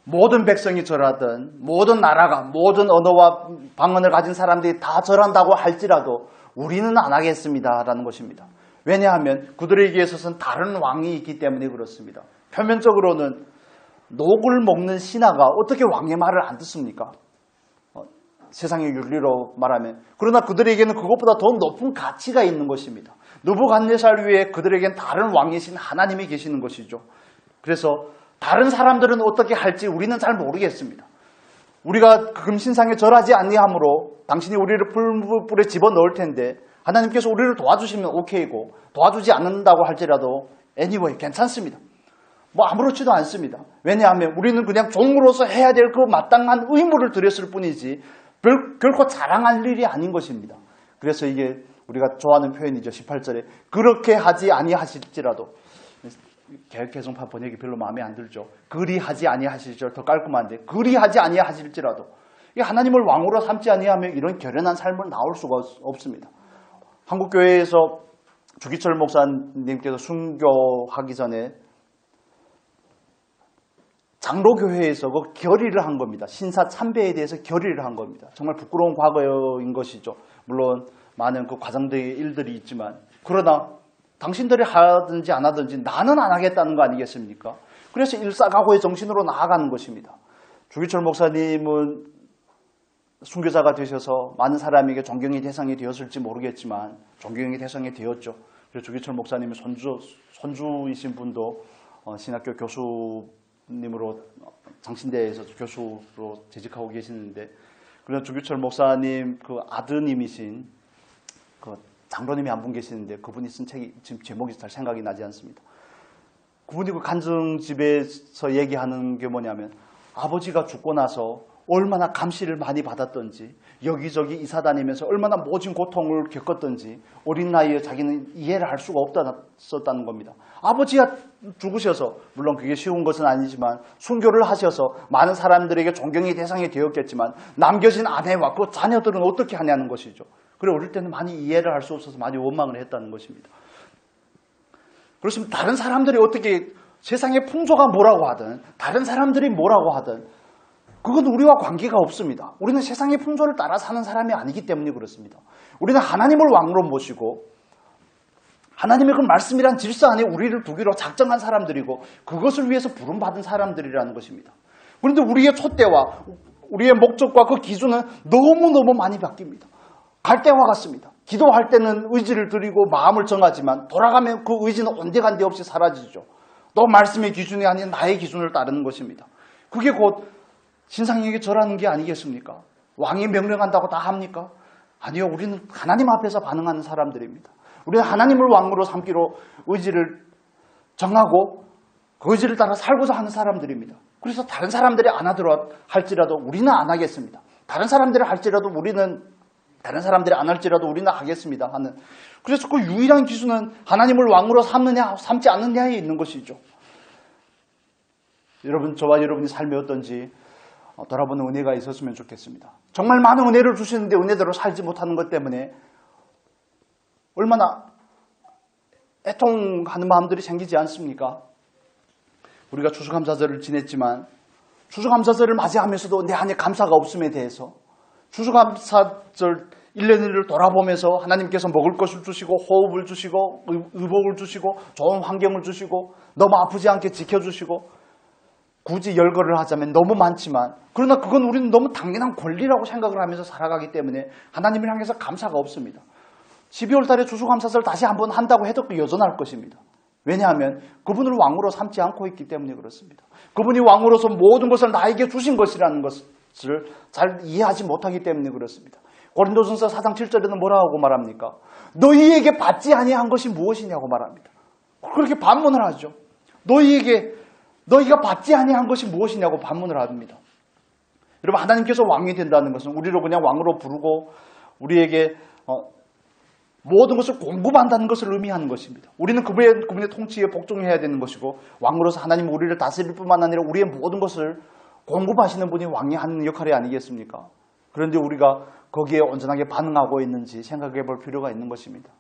모든 백성이 절하든 모든 나라가 모든 언어와 방언을 가진 사람들이 다 절한다고 할지라도 우리는 안 하겠습니다라는 것입니다. 왜냐하면 그들에게 있어서는 다른 왕이 있기 때문에 그렇습니다. 표면적으로는 녹을 먹는 신하가 어떻게 왕의 말을 안 듣습니까? 세상의 윤리로 말하면. 그러나 그들에게는 그것보다 더 높은 가치가 있는 것입니다. 느부갓네살 위에 그들에겐 다른 왕이신 하나님이 계시는 것이죠. 그래서 다른 사람들은 어떻게 할지 우리는 잘 모르겠습니다. 우리가 금신상에 절하지 아니하므로 당신이 우리를 불에 집어넣을 텐데 하나님께서 우리를 도와주시면 오케이고 도와주지 않는다고 할지라도 anyway 괜찮습니다. 아무렇지도 않습니다. 왜냐하면 우리는 그냥 종으로서 해야 될 그 마땅한 의무를 드렸을 뿐이지 결코 자랑할 일이 아닌 것입니다. 그래서 이게 우리가 좋아하는 표현이죠. 18절에 그렇게 하지 아니하실지라도 개혁개정판 번역이 별로 마음에 안 들죠. 그리하지 아니하실지라도 더 깔끔한데 그리하지 아니하실지라도 하나님을 왕으로 삼지 아니하면 이런 결연한 삶을 나올 수가 없습니다. 한국교회에서 주기철 목사님께서 순교하기 전에 장로교회에서 그 결의를 한 겁니다. 신사 참배에 대해서 결의를 한 겁니다. 정말 부끄러운 과거인 것이죠. 물론 많은 그 과장된 일들이 있지만 그러나 당신들이 하든지 안 하든지 나는 안 하겠다는 거 아니겠습니까? 그래서 일사각오의 정신으로 나아가는 것입니다. 주기철 목사님은 순교자가 되셔서 많은 사람에게 존경의 대상이 되었을지 모르겠지만 존경의 대상이 되었죠. 그래서 주기철 목사님의 손주이신 분도 신학교 교수님으로 장신대에서 교수로 재직하고 계시는데 그래서 주기철 목사님 그 아드님이신 그 장로님이 한 분 계시는데 그분이 쓴 책이 지금 제목이 잘 생각이 나지 않습니다. 그분이 그 간증집에서 얘기하는 게 뭐냐면 아버지가 죽고 나서 얼마나 감시를 많이 받았던지 여기저기 이사 다니면서 얼마나 모진 고통을 겪었던지 어린 나이에 자기는 이해를 할 수가 없었다는 겁니다. 아버지가 죽으셔서 물론 그게 쉬운 것은 아니지만 순교를 하셔서 많은 사람들에게 존경의 대상이 되었겠지만 남겨진 아내와 그 자녀들은 어떻게 하냐는 것이죠. 그래 어릴 때는 많이 이해를 할 수 없어서 많이 원망을 했다는 것입니다. 그렇습니다. 다른 사람들이 어떻게 세상의 풍조가 뭐라고 하든 다른 사람들이 뭐라고 하든 그건 우리와 관계가 없습니다. 우리는 세상의 풍조를 따라 사는 사람이 아니기 때문에 그렇습니다. 우리는 하나님을 왕으로 모시고 하나님의 그 말씀이란 질서 안에 우리를 두기로 작정한 사람들이고 그것을 위해서 부름받은 사람들이라는 것입니다. 그런데 우리의 촛대와 우리의 목적과 그 기준은 너무너무 많이 바뀝니다. 갈대와 같습니다. 기도할 때는 의지를 드리고 마음을 정하지만 돌아가면 그 의지는 온데간데 없이 사라지죠. 또 말씀의 기준이 아닌 나의 기준을 따르는 것입니다. 그게 곧 신상에게 절하는 게 아니겠습니까? 왕이 명령한다고 다 합니까? 아니요. 우리는 하나님 앞에서 반응하는 사람들입니다. 우리는 하나님을 왕으로 삼기로 의지를 정하고 그 의지를 따라 살고자 하는 사람들입니다. 그래서 다른 사람들이 안 하더라 할지라도 우리는 안 하겠습니다. 다른 사람들이 할지라도 우리는 다른 사람들이 안 할지라도 우리는 하겠습니다 하는. 그래서 그 유일한 기준은 하나님을 왕으로 삼느냐 삼지 않느냐에 있는 것이죠. 여러분 저와 여러분이 삶이 어떤지 돌아보는 은혜가 있었으면 좋겠습니다. 정말 많은 은혜를 주시는데 은혜대로 살지 못하는 것 때문에 얼마나 애통하는 마음들이 생기지 않습니까? 우리가 추수감사절을 지냈지만 추수감사절을 맞이하면서도 내 안에 감사가 없음에 대해서 추수감사절 1년 1을 돌아보면서 하나님께서 먹을 것을 주시고 호흡을 주시고 의복을 주시고 좋은 환경을 주시고 너무 아프지 않게 지켜주시고 굳이 열거를 하자면 너무 많지만 그러나 그건 우리는 너무 당연한 권리라고 생각을 하면서 살아가기 때문에 하나님을 향해서 감사가 없습니다. 12월 달에 추수감사절 다시 한번 한다고 해도 여전할 것입니다. 왜냐하면 그분을 왕으로 삼지 않고 있기 때문에 그렇습니다. 그분이 왕으로서 모든 것을 나에게 주신 것이라는 것을 잘 이해하지 못하기 때문에 그렇습니다. 고린도전서 4장 7절에는 뭐라고 말합니까? 너희에게 받지 아니한 것이 무엇이냐고 말합니다. 그렇게 반문을 하죠. 너희가 받지 아니한 것이 무엇이냐고 반문을 합니다. 여러분, 하나님께서 왕이 된다는 것은 우리를 그냥 왕으로 부르고 우리에게 모든 것을 공급한다는 것을 의미하는 것입니다. 우리는 그분의 통치에 복종해야 되는 것이고, 왕으로서 하나님 우리를 다스릴 뿐만 아니라 우리의 모든 것을 공급하시는 분이 왕이 하는 역할이 아니겠습니까? 그런데 우리가 거기에 온전하게 반응하고 있는지 생각해 볼 필요가 있는 것입니다.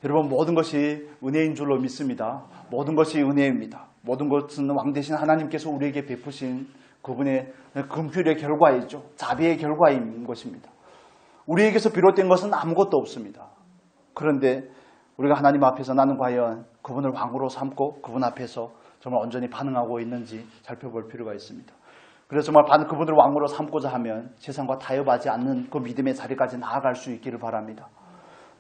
여러분, 모든 것이 은혜인 줄로 믿습니다. 모든 것이 은혜입니다. 모든 것은 왕 대신 하나님께서 우리에게 베푸신 그분의 긍휼의 결과이죠. 자비의 결과인 것입니다. 우리에게서 비롯된 것은 아무것도 없습니다. 그런데 우리가 하나님 앞에서 나는 과연 그분을 왕으로 삼고 그분 앞에서 정말 온전히 반응하고 있는지 살펴볼 필요가 있습니다. 그래서 정말 그분을 왕으로 삼고자 하면 세상과 타협하지 않는 그 믿음의 자리까지 나아갈 수 있기를 바랍니다.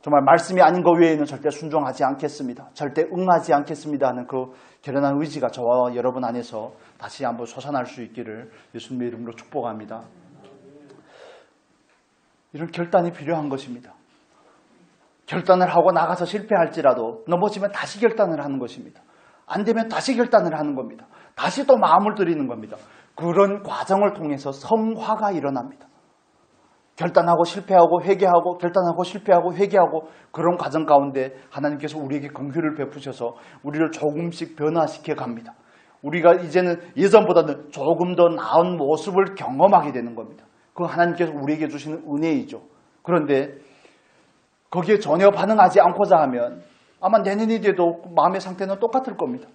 정말 말씀이 아닌 것 외에는 절대 순종하지 않겠습니다. 절대 응하지 않겠습니다 하는 그 결연한 의지가 저와 여러분 안에서 다시 한번 솟아날 수 있기를 예수님의 이름으로 축복합니다. 이런 결단이 필요한 것입니다. 결단을 하고 나가서 실패할지라도 넘어지면 다시 결단을 하는 것입니다. 안 되면 다시 결단을 하는 겁니다. 다시 또 마음을 들이는 겁니다. 그런 과정을 통해서 성화가 일어납니다. 결단하고 실패하고 회개하고 결단하고 실패하고 회개하고 그런 과정 가운데 하나님께서 우리에게 긍휼을 베푸셔서 우리를 조금씩 변화시켜 갑니다. 우리가 이제는 예전보다는 조금 더 나은 모습을 경험하게 되는 겁니다. 그 하나님께서 우리에게 주시는 은혜이죠. 그런데 거기에 전혀 반응하지 않고자 하면 아마 내년이 돼도 마음의 상태는 똑같을 겁니다.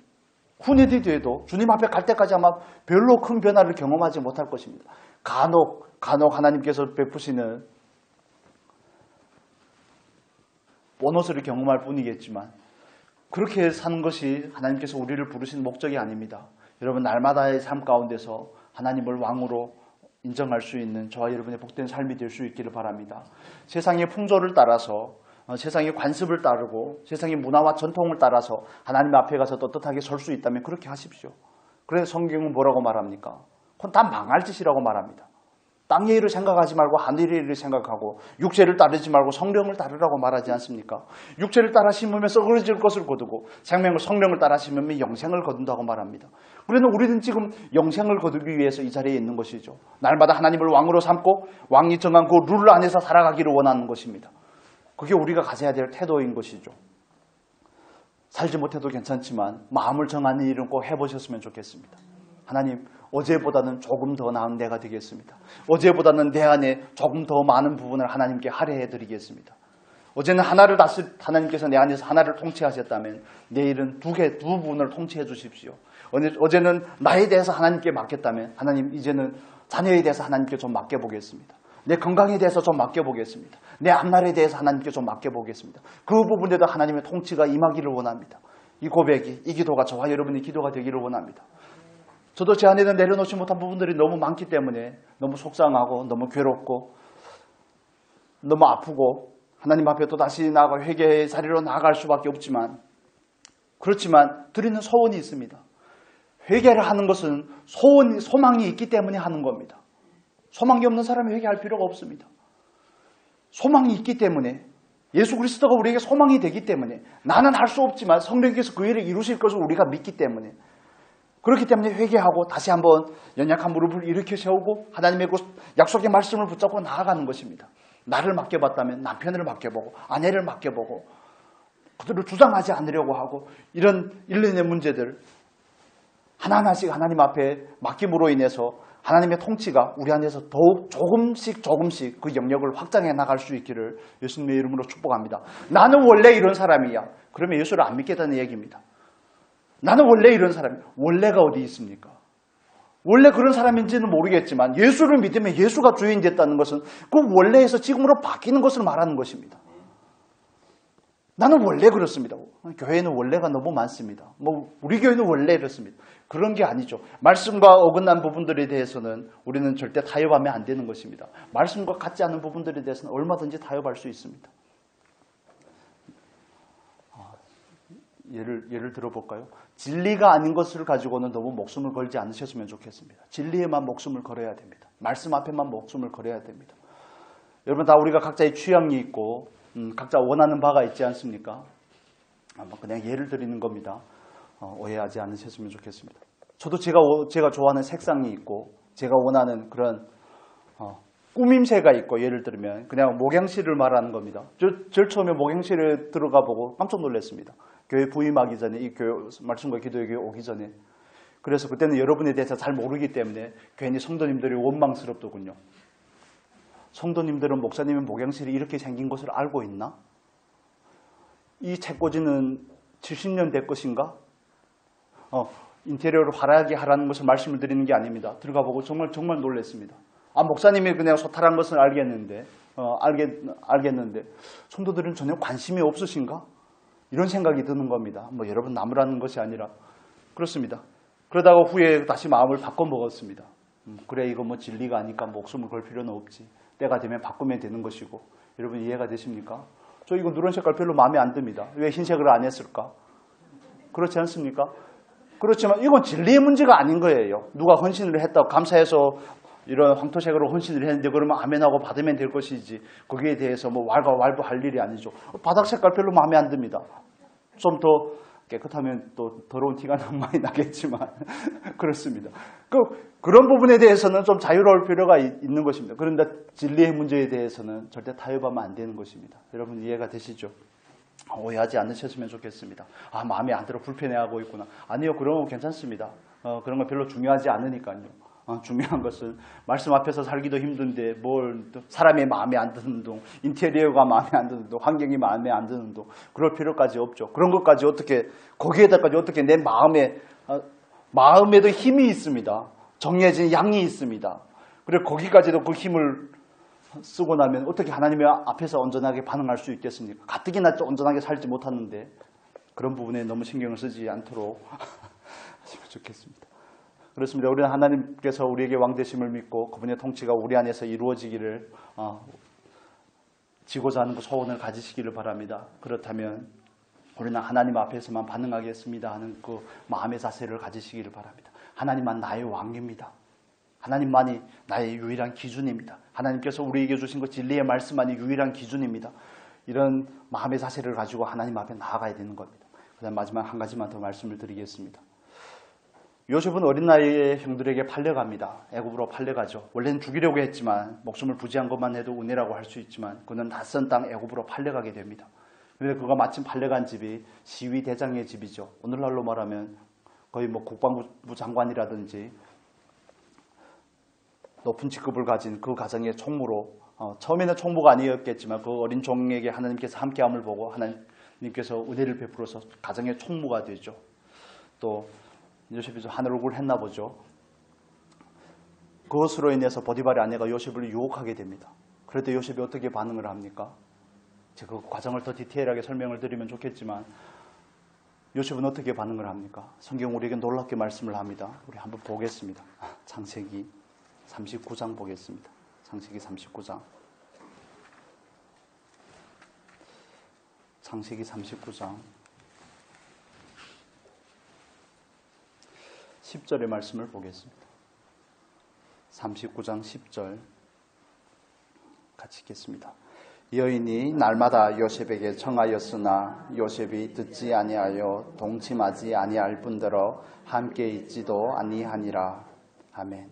후년이 돼도 주님 앞에 갈 때까지 아마 별로 큰 변화를 경험하지 못할 것입니다. 간혹 하나님께서 베푸시는 보너스를 경험할 뿐이겠지만 그렇게 사는 것이 하나님께서 우리를 부르신 목적이 아닙니다. 여러분, 날마다의 삶 가운데서 하나님을 왕으로 인정할 수 있는 저와 여러분의 복된 삶이 될 수 있기를 바랍니다. 세상의 풍조를 따라서 세상의 관습을 따르고 세상의 문화와 전통을 따라서 하나님 앞에 가서 떳떳하게 설 수 있다면 그렇게 하십시오. 그래서 성경은 뭐라고 말합니까? 그건 다 망할 짓이라고 말합니다. 땅의 일을 생각하지 말고 하늘의 일을 생각하고 육체를 따르지 말고 성령을 따르라고 말하지 않습니까? 육체를 따라 심으면 썩어질 것을 거두고 성령을 따라 심으면 영생을 거둔다고 말합니다. 그래서 우리는 지금 영생을 거두기 위해서 이 자리에 있는 것이죠. 날마다 하나님을 왕으로 삼고 왕이 정한 그 룰 안에서 살아가기를 원하는 것입니다. 그게 우리가 가져야 될 태도인 것이죠. 살지 못해도 괜찮지만 마음을 정하는 일은 꼭 해보셨으면 좋겠습니다. 하나님, 어제보다는 조금 더 나은 내가 되겠습니다. 어제보다는 내 안에 조금 더 많은 부분을 하나님께 할애해 드리겠습니다. 어제는 하나님께서 내 안에서 하나를 통치하셨다면 내일은 두 부분을 통치해 주십시오. 어제는 나에 대해서 하나님께 맡겼다면 하나님, 이제는 자녀에 대해서 하나님께 좀 맡겨보겠습니다. 내 건강에 대해서 좀 맡겨보겠습니다. 내 앞날에 대해서 하나님께 좀 맡겨보겠습니다. 그 부분에도 하나님의 통치가 임하기를 원합니다. 이 고백이, 이 기도가 저와 여러분의 기도가 되기를 원합니다. 저도 제 안에는 내려놓지 못한 부분들이 너무 많기 때문에 너무 속상하고 너무 괴롭고 너무 아프고 하나님 앞에 또 다시 나아가 회개의 자리로 나아갈 수밖에 없지만, 그렇지만 드리는 소원이 있습니다. 회개를 하는 것은 소망이 있기 때문에 하는 겁니다. 소망이 없는 사람이 회개할 필요가 없습니다. 소망이 있기 때문에, 예수 그리스도가 우리에게 소망이 되기 때문에, 나는 할 수 없지만 성령께서 그 일을 이루실 것을 우리가 믿기 때문에, 그렇기 때문에 회개하고 다시 한번 연약한 무릎을 일으켜 세우고 하나님의 그 약속의 말씀을 붙잡고 나아가는 것입니다. 나를 맡겨봤다면 남편을 맡겨보고 아내를 맡겨보고 그들을 주장하지 않으려고 하고, 이런 일련의 문제들 하나하나씩 하나님 앞에 맡김으로 인해서 하나님의 통치가 우리 안에서 더욱 조금씩 그 영역을 확장해 나갈 수 있기를 예수님의 이름으로 축복합니다. 나는 원래 이런 사람이야. 그러면 예수를 안 믿겠다는 얘기입니다. 나는 원래 이런 사람이야. 원래가 어디 있습니까? 원래 그런 사람인지는 모르겠지만 예수를 믿으면 예수가 주인 됐다는 것은 그 원래에서 지금으로 바뀌는 것을 말하는 것입니다. 나는 원래 그렇습니다. 교회는 원래가 너무 많습니다. 우리 교회는 원래 이렇습니다. 그런 게 아니죠. 말씀과 어긋난 부분들에 대해서는 우리는 절대 타협하면 안 되는 것입니다. 말씀과 같지 않은 부분들에 대해서는 얼마든지 타협할 수 있습니다. 예를 들어볼까요? 진리가 아닌 것을 가지고는 너무 목숨을 걸지 않으셨으면 좋겠습니다. 진리에만 목숨을 걸어야 됩니다. 말씀 앞에만 목숨을 걸어야 됩니다. 여러분 다 우리가 각자의 취향이 있고 각자 원하는 바가 있지 않습니까? 그냥 예를 드리는 겁니다. 오해하지 않으셨으면 좋겠습니다. 저도 제가 좋아하는 색상이 있고 제가 원하는 그런 꾸밈새가 있고 예를 들면 그냥 목양실을 말하는 겁니다. 제일 처음에 목양실에 들어가 보고 깜짝 놀랐습니다. 교회 부임하기 전에 이 교회 말씀과 기도회 교회 오기 전에 그래서 그때는 여러분에 대해서 잘 모르기 때문에 괜히 성도님들이 원망스럽더군요. 성도님들은 목사님의 목양실이 이렇게 생긴 것을 알고 있나? 이 책꽂이는 70년 된 것인가? 인테리어를 화려하게 하라는 것을 말씀을 드리는 게 아닙니다. 들어가 보고 정말 놀랐습니다. 목사님이 그냥 소탈한 것은 알겠는데 성도들은 전혀 관심이 없으신가? 이런 생각이 드는 겁니다. 여러분 나무라는 것이 아니라 그렇습니다. 그러다가 후에 다시 마음을 바꿔 먹었습니다. 그래 이거 진리가 아니까 목숨을 걸 필요는 없지. 때가 되면 바꾸면 되는 것이고. 여러분 이해가 되십니까? 저 이거 누런 색깔 별로 마음에 안 듭니다. 왜 흰색을 안 했을까? 그렇지 않습니까? 그렇지만 이건 진리의 문제가 아닌 거예요. 누가 헌신을 했다고 감사해서 이런 황토색으로 헌신을 했는데 그러면 아멘하고 받으면 될 것이지 거기에 대해서 왈가왈부할 일이 아니죠. 바닥 색깔 별로 마음에 안 듭니다. 좀 더 깨끗하면 또 더러운 티가 너무 많이 나겠지만 그렇습니다. 그런 부분에 대해서는 좀 자유로울 필요가 있는 것입니다. 그런데 진리의 문제에 대해서는 절대 타협하면 안 되는 것입니다. 여러분 이해가 되시죠? 오해하지 않으셨으면 좋겠습니다. 마음에 안 들어 불편해하고 있구나. 아니요, 그런 거 괜찮습니다. 그런 거 별로 중요하지 않으니까요. 중요한 것은 말씀 앞에서 살기도 힘든데 사람의 마음에 안 드는 동, 인테리어가 마음에 안 드는 동, 환경이 마음에 안 드는 동 그럴 필요까지 없죠. 그런 것까지 거기에다까지 어떻게 내 마음에도 힘이 있습니다. 정해진 양이 있습니다. 그리고 거기까지도 그 힘을 쓰고 나면 어떻게 하나님의 앞에서 온전하게 반응할 수 있겠습니까? 가뜩이나 온전하게 살지 못하는데 그런 부분에 너무 신경을 쓰지 않도록 하시면 좋겠습니다. 그렇습니다. 우리는 하나님께서 우리에게 왕되심을 믿고 그분의 통치가 우리 안에서 이루어지기를 지고자 하는 그 소원을 가지시기를 바랍니다. 그렇다면 우리는 하나님 앞에서만 반응하겠습니다 하는 그 마음의 자세를 가지시기를 바랍니다. 하나님만 나의 왕입니다. 하나님만이 나의 유일한 기준입니다. 하나님께서 우리에게 주신 그 진리의 말씀만이 유일한 기준입니다. 이런 마음의 자세를 가지고 하나님 앞에 나아가야 되는 겁니다. 그다음 마지막 한 가지만 더 말씀을 드리겠습니다. 요셉은 어린 나이에 형들에게 팔려갑니다. 애굽으로 팔려가죠. 원래는 죽이려고 했지만 목숨을 부지한 것만 해도 은혜라고 할 수 있지만 그는 낯선 땅 애굽으로 팔려가게 됩니다. 그런데 그가 마침 팔려간 집이 시위 대장의 집이죠. 오늘날로 말하면 거의 국방부 장관이라든지 높은 직급을 가진 그 가정의 총무로 처음에는 총무가 아니었겠지만 그 어린 종에게 하나님께서 함께함을 보고 하나님께서 은혜를 베풀어서 가정의 총무가 되죠. 또 요셉이 좀 하늘옥을 했나 보죠. 그것으로 인해서 보디발의 아내가 요셉을 유혹하게 됩니다. 그럴 때 요셉이 어떻게 반응을 합니까? 제가 그 과정을 더 디테일하게 설명을 드리면 좋겠지만 요셉은 어떻게 반응을 합니까? 성경 우리에게 놀랍게 말씀을 합니다. 우리 한번 보겠습니다. 창세기 39장 보겠습니다. 창세기 39장. 창세기 39장 10절의 말씀을 보겠습니다. 39장 10절 같이 읽겠습니다. 여인이 날마다 요셉에게 청하였으나 요셉이 듣지 아니하여 동침하지 아니할 뿐더러 함께 있지도 아니하니라. 아멘.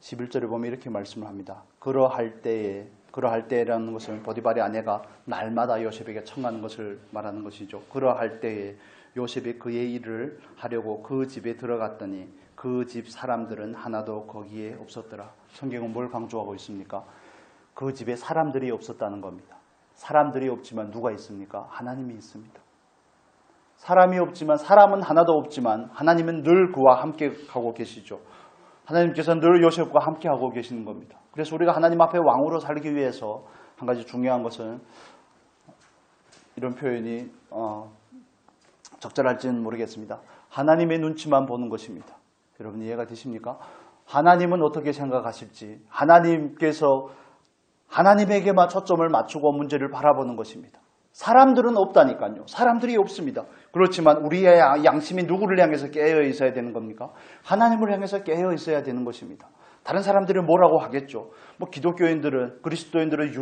11절에 보면 이렇게 말씀을 합니다. 그러할 때라는 것은 보디발의 아내가 날마다 요셉에게 청하는 것을 말하는 것이죠. 그러할 때에 요셉이 그의 일을 하려고 그 집에 들어갔더니 그 집 사람들은 하나도 거기에 없었더라. 성경은 뭘 강조하고 있습니까? 그 집에 사람들이 없었다는 겁니다. 사람들이 없지만 누가 있습니까? 하나님이 있습니다. 사람이 없지만 사람은 하나도 없지만 하나님은 늘 그와 함께 하고 계시죠. 하나님께서는 늘 요셉과 함께 하고 계시는 겁니다. 그래서 우리가 하나님 앞에 왕으로 살기 위해서 한 가지 중요한 것은 이런 표현이 적절할지는 모르겠습니다. 하나님의 눈치만 보는 것입니다. 여러분 이해가 되십니까? 하나님은 어떻게 생각하실지 하나님께서 하나님에게만 초점을 맞추고 문제를 바라보는 것입니다. 사람들은 없다니까요. 사람들이 없습니다. 그렇지만 우리의 양심이 누구를 향해서 깨어 있어야 되는 겁니까? 하나님을 향해서 깨어 있어야 되는 것입니다. 다른 사람들은 뭐라고 하겠죠. 뭐 기독교인들은, 그리스도인들은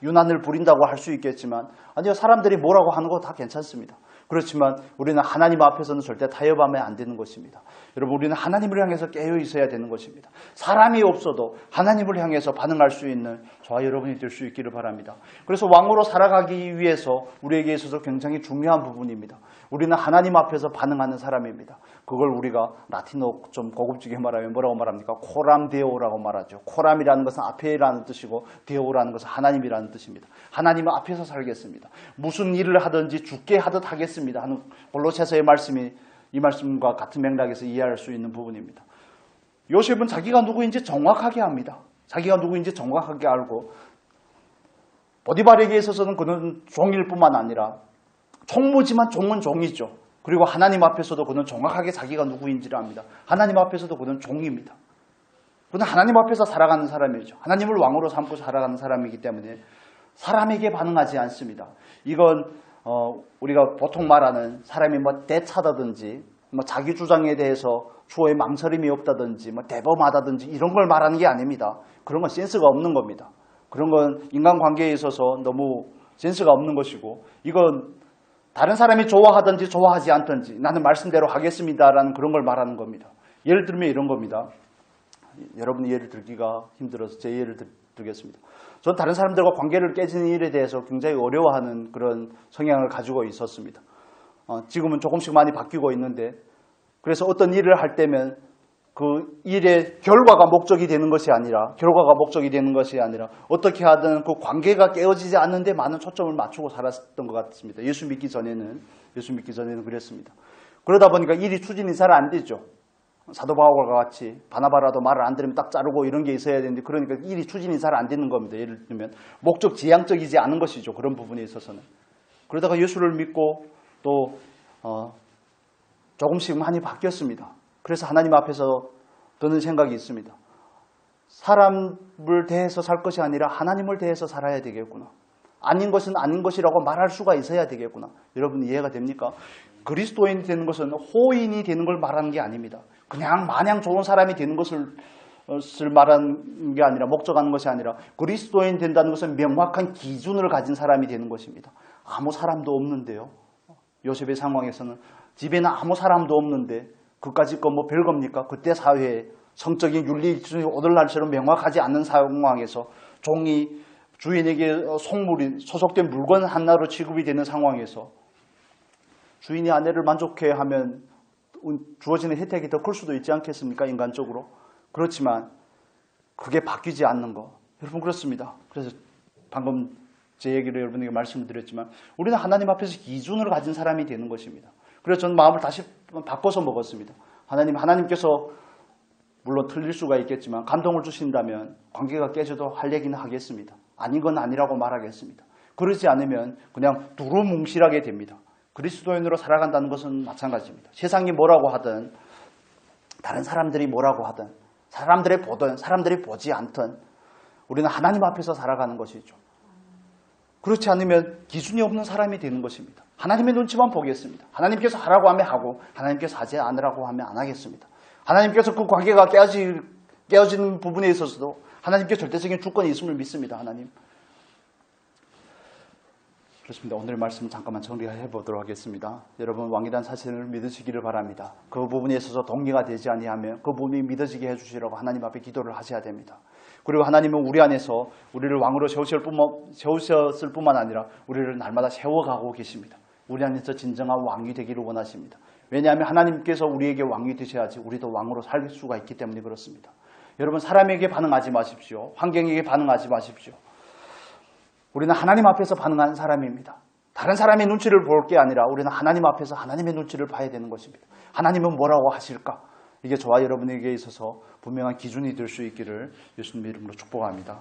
유난을 부린다고 할 수 있겠지만, 아니요, 사람들이 뭐라고 하는 거 다 괜찮습니다. 그렇지만 우리는 하나님 앞에서는 절대 타협하면 안 되는 것입니다. 여러분, 우리는 하나님을 향해서 깨어 있어야 되는 것입니다. 사람이 없어도 하나님을 향해서 반응할 수 있는 저와 여러분이 될 수 있기를 바랍니다. 그래서 왕으로 살아가기 위해서 우리에게 있어서 굉장히 중요한 부분입니다. 우리는 하나님 앞에서 반응하는 사람입니다. 그걸 우리가 라틴어 좀 고급지게 말하면 뭐라고 말합니까? 코람 데오라고 말하죠. 코람이라는 것은 앞에라는 뜻이고 데오라는 것은 하나님이라는 뜻입니다. 하나님은 앞에서 살겠습니다. 무슨 일을 하든지 죽게 하듯 하겠습니다 하는 골로새서의 말씀이 이 말씀과 같은 맥락에서 이해할 수 있는 부분입니다. 요셉은 자기가 누구인지 정확하게 합니다. 자기가 누구인지 정확하게 알고, 보디발에게 있어서는 그는 종일 뿐만 아니라 총무지만 종은 종이죠. 그리고 하나님 앞에서도 그는 정확하게 자기가 누구인지를 압니다. 하나님 앞에서도 그는 종입니다. 그는 하나님 앞에서 살아가는 사람이죠. 하나님을 왕으로 삼고 살아가는 사람이기 때문에 사람에게 반응하지 않습니다. 이건 우리가 보통 말하는 사람이 뭐 대차다든지 뭐 자기 주장에 대해서 추호에 망설임이 없다든지 뭐 대범하다든지 이런 걸 말하는 게 아닙니다. 그런 건 센스가 없는 겁니다. 그런 건 인간관계에 있어서 너무 센스가 없는 것이고, 이건 다른 사람이 좋아하든지 좋아하지 않든지 나는 말씀대로 하겠습니다라는 그런 걸 말하는 겁니다. 예를 들면 이런 겁니다. 여러분이 예를 들기가 힘들어서 제 예를 들겠습니다. 전 다른 사람들과 관계를 깨지는 일에 대해서 굉장히 어려워하는 그런 성향을 가지고 있었습니다. 지금은 조금씩 많이 바뀌고 있는데, 그래서 어떤 일을 할 때면 그 일의 결과가 목적이 되는 것이 아니라 어떻게 하든 그 관계가 깨어지지 않는데 많은 초점을 맞추고 살았던 것 같습니다. 예수 믿기 전에는 그랬습니다. 그러다 보니까 일이 추진이 잘 안 되죠. 사도 바울과 같이 바나바라도 말을 안 들으면 딱 자르고 이런 게 있어야 되는데, 그러니까 일이 추진이 잘 안 되는 겁니다. 예를 들면 목적 지향적이지 않은 것이죠. 그런 부분에 있어서는. 그러다가 예수를 믿고 또 조금씩 많이 바뀌었습니다. 그래서 하나님 앞에서 드는 생각이 있습니다. 사람을 대해서 살 것이 아니라 하나님을 대해서 살아야 되겠구나. 아닌 것은 아닌 것이라고 말할 수가 있어야 되겠구나. 여러분 이해가 됩니까? 그리스도인이 되는 것은 호인이 되는 걸 말하는 게 아닙니다. 그냥 마냥 좋은 사람이 되는 것을 말하는 게 아니라, 목적하는 것이 아니라, 그리스도인 된다는 것은 명확한 기준을 가진 사람이 되는 것입니다. 아무 사람도 없는데요. 요셉의 상황에서는 집에는 아무 사람도 없는데 그까짓 거 뭐 별겁니까? 그때 사회에 성적인 윤리 기준이 오늘날처럼 명확하지 않는 상황에서 종이 주인에게 속물이 소속된 물건 하나로 취급이 되는 상황에서 주인이 아내를 만족해 하면 주어지는 혜택이 더 클 수도 있지 않겠습니까? 인간적으로. 그렇지만 그게 바뀌지 않는 거. 여러분 그렇습니다. 그래서 방금 제 얘기를 여러분에게 말씀드렸지만 우리는 하나님 앞에서 기준을 가진 사람이 되는 것입니다. 그래서 저는 마음을 다시 바꿔서 먹었습니다. 하나님께서 물론 틀릴 수가 있겠지만 감동을 주신다면 관계가 깨져도 할 얘기는 하겠습니다. 아닌 건 아니라고 말하겠습니다. 그러지 않으면 그냥 두루뭉실하게 됩니다. 그리스도인으로 살아간다는 것은 마찬가지입니다. 세상이 뭐라고 하든, 다른 사람들이 뭐라고 하든, 사람들이 보든 사람들이 보지 않든 우리는 하나님 앞에서 살아가는 것이죠. 그렇지 않으면 기준이 없는 사람이 되는 것입니다. 하나님의 눈치만 보겠습니다. 하나님께서 하라고 하면 하고, 하나님께서 하지 않으라고 하면 안 하겠습니다. 하나님께서 그 관계가 깨어지는 부분에 있어서도 하나님께 절대적인 주권이 있음을 믿습니다. 하나님. 그렇습니다. 오늘 말씀 잠깐만 정리해 보도록 하겠습니다. 여러분 왕이란 사실을 믿으시기를 바랍니다. 그 부분에 있어서 동의가 되지 아니하면 그 부분이 믿어지게 해주시라고 하나님 앞에 기도를 하셔야 됩니다. 그리고 하나님은 우리 안에서 우리를 왕으로 세우셨을 뿐만 아니라 우리를 날마다 세워가고 계십니다. 우리 안에서 진정한 왕이 되기를 원하십니다. 왜냐하면 하나님께서 우리에게 왕이 되셔야지 우리도 왕으로 살 수가 있기 때문에 그렇습니다. 여러분 사람에게 반응하지 마십시오. 환경에게 반응하지 마십시오. 우리는 하나님 앞에서 반응하는 사람입니다. 다른 사람의 눈치를 볼 게 아니라 우리는 하나님 앞에서 하나님의 눈치를 봐야 되는 것입니다. 하나님은 뭐라고 하실까? 이게 저와 여러분에게 있어서 분명한 기준이 될 수 있기를 예수님 이름으로 축복합니다.